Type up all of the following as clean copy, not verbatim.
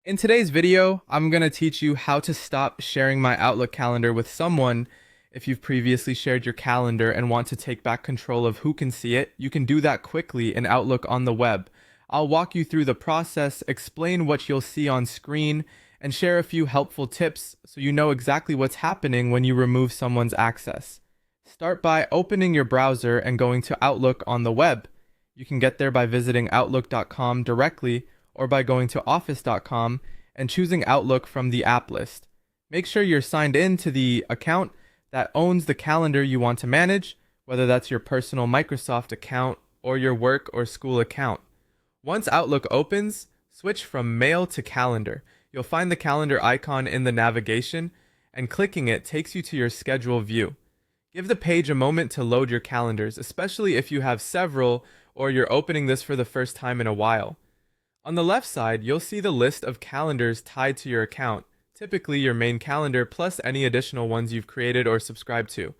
In today's video, I'm going to teach you how to stop sharing my Outlook calendar with someone. If you've previously shared your calendar and want to take back control of who can see it, you can do that quickly in Outlook on the web. I'll walk you through the process, explain what you'll see on screen, and share a few helpful tips so you know exactly what's happening when you remove someone's access. Start by opening your browser and going to Outlook on the web. You can get there by visiting Outlook.com directly or by going to office.com and choosing Outlook from the app list. Make sure you're signed in to the account that owns the calendar you want to manage, whether that's your personal Microsoft account or your work or school account. Once Outlook opens, switch from Mail to Calendar. You'll find the calendar icon in the navigation, and clicking it takes you to your schedule view. Give the page a moment to load your calendars, especially if you have several or you're opening this for the first time in a while. On the left side, you'll see the list of calendars tied to your account, typically your main calendar plus any additional ones you've created or subscribed to.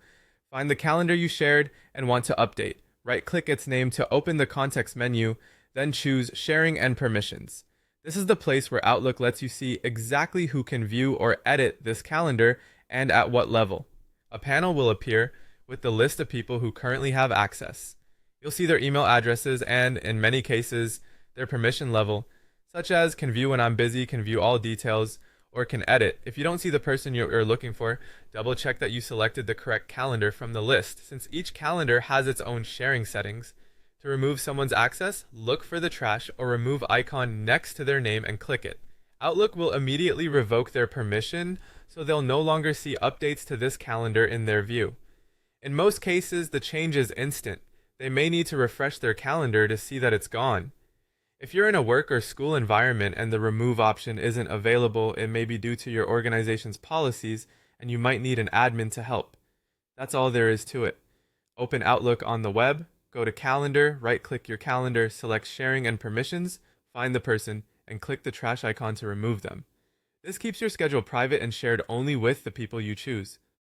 Find the calendar you shared and want to update. Right-click its name to open the context menu, then choose Sharing and Permissions. This is the place where Outlook lets you see exactly who can view or edit this calendar and at what level. A panel will appear with the list of people who currently have access. You'll see their email addresses and, in many cases, their permission level, such as can view when I'm busy, can view all details, or can edit. If you don't see the person you're looking for, double check that you selected the correct calendar from the list, since each calendar has its own sharing settings. To remove someone's access, look for the trash or remove icon next to their name and click it. Outlook will immediately revoke their permission, so they'll no longer see updates to this calendar in their view. In most cases, the change is instant. They may need to refresh their calendar to see that it's gone. If you're in a work or school environment and the remove option isn't available, it may be due to your organization's policies and you might need an admin to help. That's all there is to it. Open Outlook on the web, go to Calendar, right-click your calendar, select Sharing and Permissions, find the person, and click the trash icon to remove them. This keeps your schedule private and shared only with the people you choose.